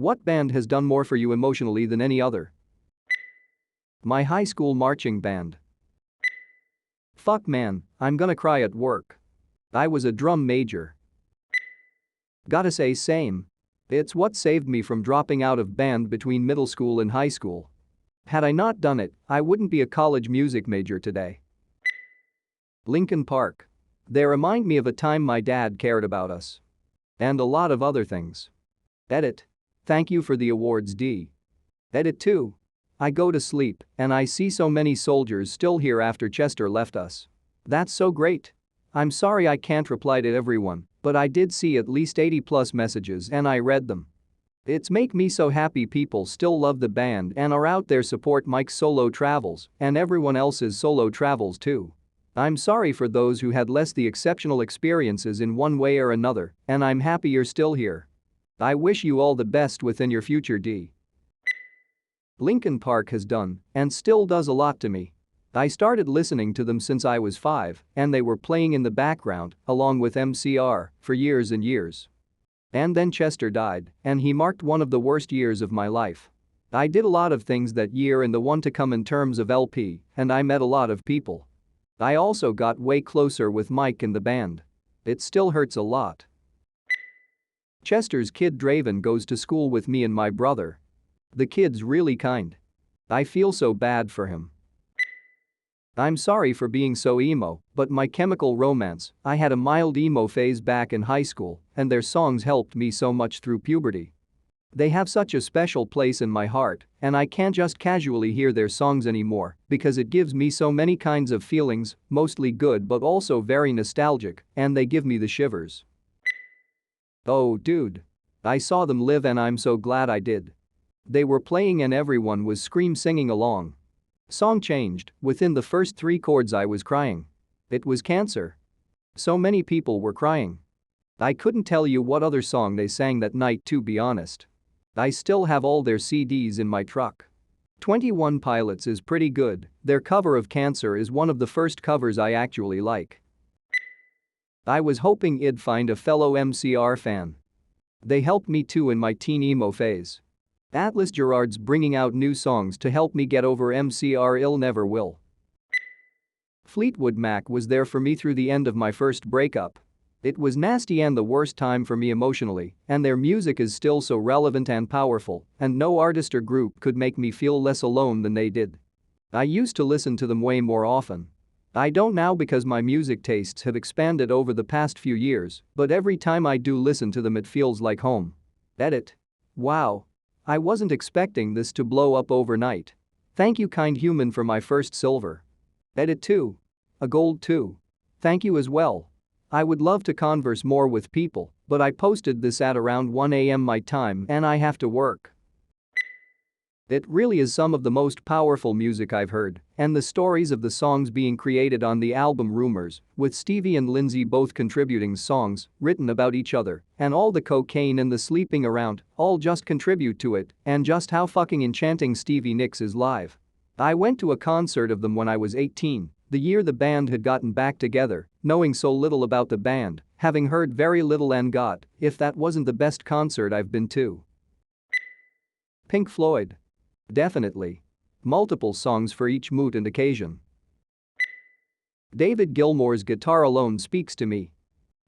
What band has done more for you emotionally than any other? My high school marching band. Fuck man, I'm gonna cry at work. I was a drum major. Gotta say same. It's what saved me from dropping out of band between middle school and high school. Had I not done it, I wouldn't be a college music major today. Linkin Park. They remind me of a time my dad cared about us. And a lot of other things. Edit. Thank you for the awards, D. Edit 2. I go to sleep and I see so many soldiers still here after Chester left us. That's so great. I'm sorry I can't reply to everyone, but I did see at least 80 plus messages and I read them. It's make me so happy people still love the band and are out there support Mike's solo travels and everyone else's solo travels too. I'm sorry for those who had less the exceptional experiences in one way or another, and I'm happy you're still here. I wish you all the best within your future, D. Linkin Park has done and still does a lot to me. I started listening to them since I was 5 and they were playing in the background along with MCR for years and years. And then Chester died and he marked one of the worst years of my life. I did a lot of things that year and the one to come in terms of LP and I met a lot of people. I also got way closer with Mike and the band. It still hurts a lot. Chester's kid Draven goes to school with me and my brother. The kid's really kind. I feel so bad for him. I'm sorry for being so emo, but My Chemical Romance, I had a mild emo phase back in high school and their songs helped me so much through puberty. They have such a special place in my heart and I can't just casually hear their songs anymore because it gives me so many kinds of feelings, mostly good but also very nostalgic, and they give me the shivers. Oh dude. I saw them live and I'm so glad I did. They were playing and everyone was singing along. Song changed, within the first 3 chords I was crying. It was Cancer. So many people were crying. I couldn't tell you what other song they sang that night to be honest. I still have all their CDs in my truck. 21 Pilots is pretty good, their cover of Cancer is one of the first covers I actually like. I was hoping I'd find a fellow MCR fan. They helped me too in my teen emo phase. Atlas Gerard's bringing out new songs to help me get over MCR Ill Never Will. Fleetwood Mac was there for me through the end of my first breakup. It was nasty and the worst time for me emotionally, and their music is still so relevant and powerful, and no artist or group could make me feel less alone than they did. I used to listen to them way more often. I don't now because my music tastes have expanded over the past few years, but every time I do listen to them it feels like home. Edit. Wow. I wasn't expecting this to blow up overnight. Thank you kind human for my first silver. Edit 2. A gold too. Thank you as well. I would love to converse more with people, but I posted this at around 1 AM my time and I have to work. It really is some of the most powerful music I've heard, and the stories of the songs being created on the album Rumors, with Stevie and Lindsay both contributing songs written about each other, and all the cocaine and the sleeping around, all just contribute to it, and just how fucking enchanting Stevie Nicks is live. I went to a concert of them when I was 18, the year the band had gotten back together, knowing so little about the band, having heard very little and got, if that wasn't the best concert I've been to. Pink Floyd. Definitely. Multiple songs for each mood and occasion. David Gilmour's guitar alone speaks to me.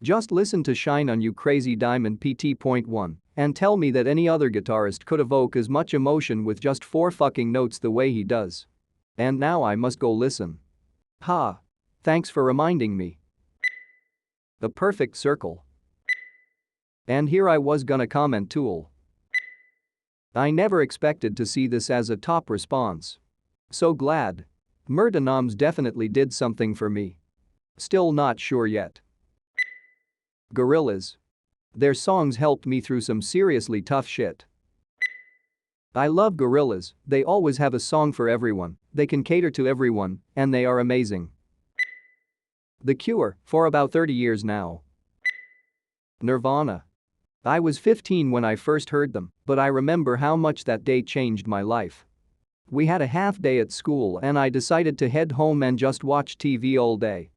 Just listen to Shine on You Crazy Diamond PT.1 and tell me that any other guitarist could evoke as much emotion with just 4 fucking notes the way he does. And now I must go listen. Ha. Thanks for reminding me. A Perfect Circle. And here I was gonna comment Tool. I never expected to see this as a top response. So glad. Murder definitely did something for me. Still not sure yet. Gorillaz. Their songs helped me through some seriously tough shit. I love Gorillaz, they always have a song for everyone, they can cater to everyone, and they are amazing. The Cure, for about 30 years now. Nirvana. I was 15 when I first heard them, but I remember how much that day changed my life. We had a half day at school and I decided to head home and just watch TV all day.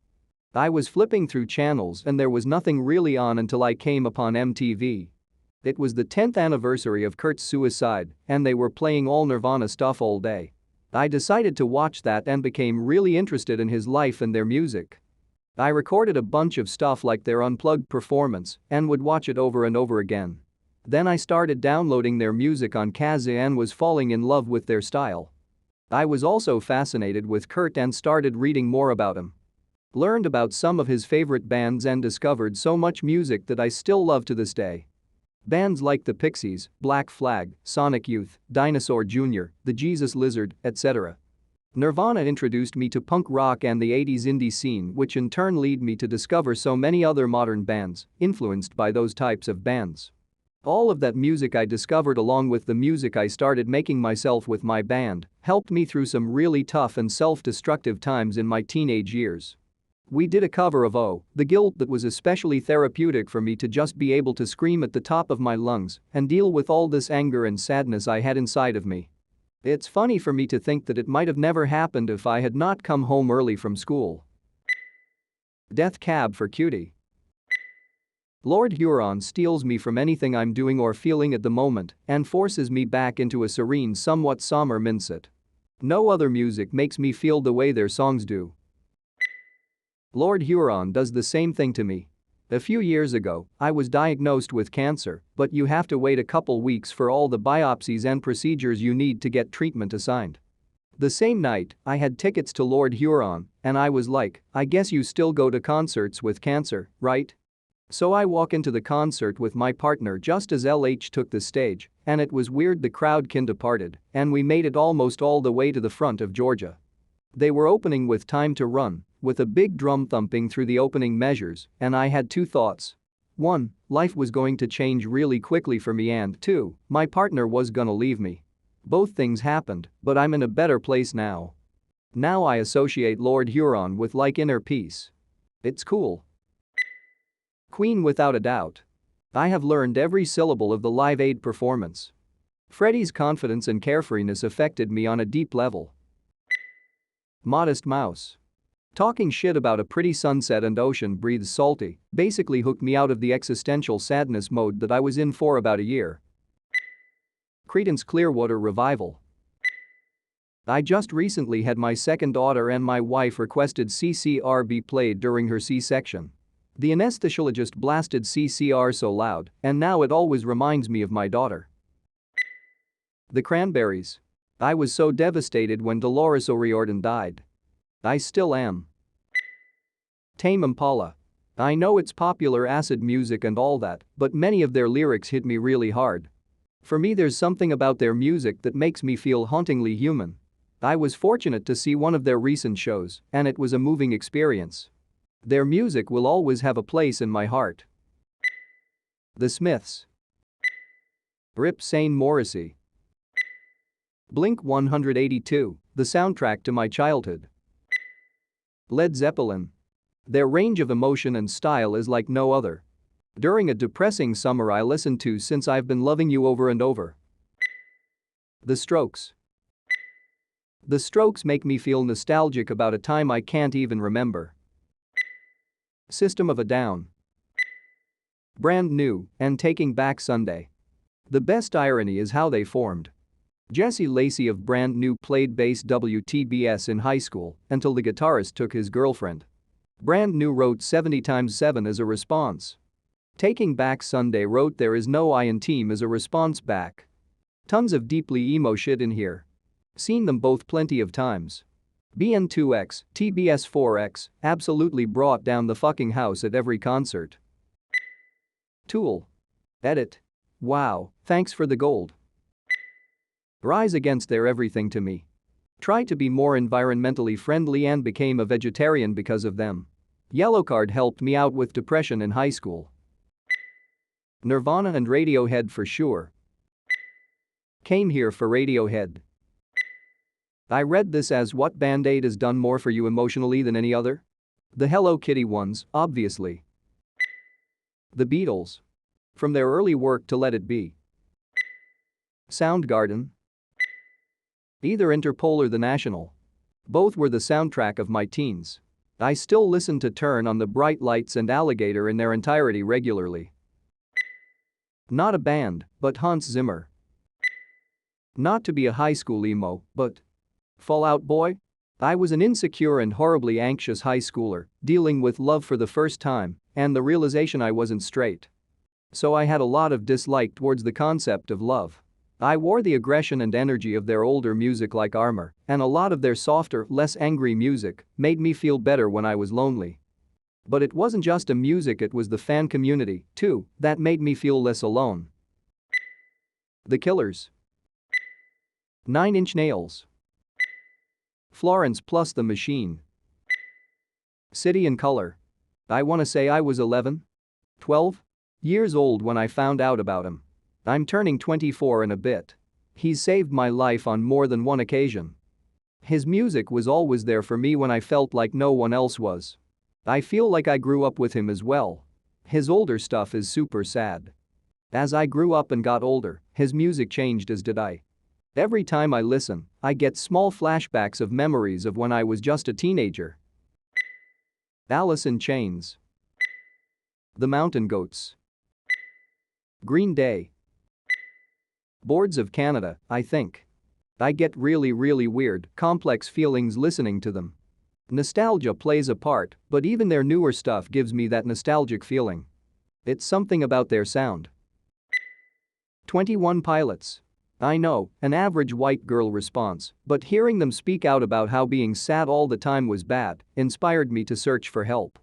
I was flipping through channels and there was nothing really on until I came upon MTV. It was the 10th anniversary of Kurt's suicide, and they were playing all Nirvana stuff all day. I decided to watch that and became really interested in his life and their music. I recorded a bunch of stuff like their unplugged performance and would watch it over and over again. Then I started downloading their music on Kazaa and was falling in love with their style. I was also fascinated with Kurt and started reading more about him. Learned about some of his favorite bands and discovered so much music that I still love to this day. Bands like the Pixies, Black Flag, Sonic Youth, Dinosaur Jr., the Jesus Lizard, etc. Nirvana introduced me to punk rock and the 80s indie scene, which in turn led me to discover so many other modern bands influenced by those types of bands. All of that music I discovered, along with the music I started making myself with my band, helped me through some really tough and self-destructive times in my teenage years. We did a cover of Oh, The Guilt that was especially therapeutic for me to just be able to scream at the top of my lungs and deal with all this anger and sadness I had inside of me. It's funny for me to think that it might have never happened if I had not come home early from school. Death Cab for Cutie. Lord Huron steals me from anything I'm doing or feeling at the moment and forces me back into a serene, somewhat somber mindset. No other music makes me feel the way their songs do. Lord Huron does the same thing to me. A few years ago, I was diagnosed with cancer, but you have to wait a couple weeks for all the biopsies and procedures you need to get treatment assigned. The same night, I had tickets to Lord Huron, and I was like, I guess you still go to concerts with cancer, right? So I walk into the concert with my partner just as LH took the stage, and it was weird. The crowd kinda parted, and we made it almost all the way to the front of Georgia. They were opening with Time to Run, with a big drum thumping through the opening measures, and I had two thoughts. 1, life was going to change really quickly for me, and 2, my partner was gonna leave me. Both things happened, but I'm in a better place now. Now I associate Lord Huron with like inner peace. It's cool. Queen without a doubt. I have learned every syllable of the Live Aid performance. Freddie's confidence and carefreeness affected me on a deep level. Modest Mouse. Talking shit about a pretty sunset and ocean breathes salty basically hooked me out of the existential sadness mode that I was in for about a year. Creedence Clearwater Revival. I just recently had my second daughter and my wife requested CCR be played during her C-section. The anesthesiologist blasted CCR so loud, and now it always reminds me of my daughter. The Cranberries. I was so devastated when Dolores O'Riordan died. I still am. Tame Impala. I know it's popular acid music and all that, but many of their lyrics hit me really hard. For me, there's something about their music that makes me feel hauntingly human. I was fortunate to see one of their recent shows, and it was a moving experience. Their music will always have a place in my heart. The Smiths. Rip Sane Morrissey. Blink 182, the soundtrack to my childhood. Led Zeppelin. Their range of emotion and style is like no other. During a depressing summer I listened to Since I've Been Loving You over and over. The Strokes. The Strokes make me feel nostalgic about a time I can't even remember. System of a Down. Brand New and Taking Back Sunday. The best irony is how they formed. Jesse Lacey of Brand New played bass WTBS in high school until the guitarist took his girlfriend. Brand New wrote 70 times 7 as a response. Taking Back Sunday wrote There Is No I in Team as a response back. Tons of deeply emo shit in here. Seen them both plenty of times. BN2X, TBS4X, absolutely brought down the fucking house at every concert. Tool. Edit. Wow, thanks for the gold. Rise Against Their everything to me. Tried to be more environmentally friendly and became a vegetarian because of them. Yellowcard helped me out with depression in high school. Nirvana and Radiohead for sure. Came here for Radiohead. I read this as what Band-Aid has done more for you emotionally than any other? The Hello Kitty ones, obviously. The Beatles. From their early work to Let It Be. Soundgarden. Either Interpol or The National. Both were the soundtrack of my teens. I still listen to Turn on the Bright Lights and Alligator in their entirety regularly. Not a band, but Hans Zimmer. Not to be a high school emo, but Fall Out Boy? I was an insecure and horribly anxious high schooler, dealing with love for the first time and the realization I wasn't straight. So I had a lot of dislike towards the concept of love. I wore the aggression and energy of their older music like armor, and a lot of their softer, less angry music made me feel better when I was lonely. But it wasn't just the music, it was the fan community, too, that made me feel less alone. The Killers. 9 Inch Nails. Florence plus the Machine. City and Color. I wanna say I was 11? 12? Years old when I found out about him. I'm turning 24 in a bit. He's saved my life on more than one occasion. His music was always there for me when I felt like no one else was. I feel like I grew up with him as well. His older stuff is super sad. As I grew up and got older, his music changed, as did I. Every time I listen, I get small flashbacks of memories of when I was just a teenager. Alice in Chains. The Mountain Goats. Green Day. Boards of Canada, I think. I get really weird, complex feelings listening to them. Nostalgia plays a part, but even their newer stuff gives me that nostalgic feeling. It's something about their sound. 21 Pilots. I know, an average white girl response, but hearing them speak out about how being sad all the time was bad inspired me to search for help.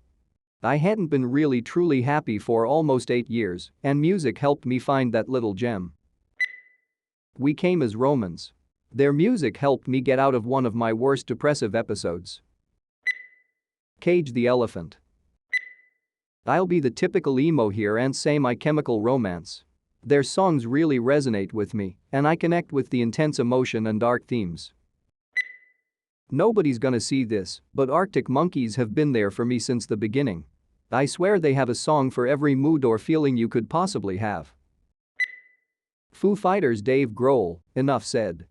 I hadn't been really truly happy for almost 8 years, and music helped me find that little gem. We Came as Romans. Their music helped me get out of one of my worst depressive episodes. Cage the Elephant. I'll be the typical emo here and say My Chemical Romance. Their songs really resonate with me, and I connect with the intense emotion and dark themes. Nobody's gonna see this, but Arctic Monkeys have been there for me since the beginning. I swear they have a song for every mood or feeling you could possibly have. Foo Fighters' Dave Grohl, Enough Said.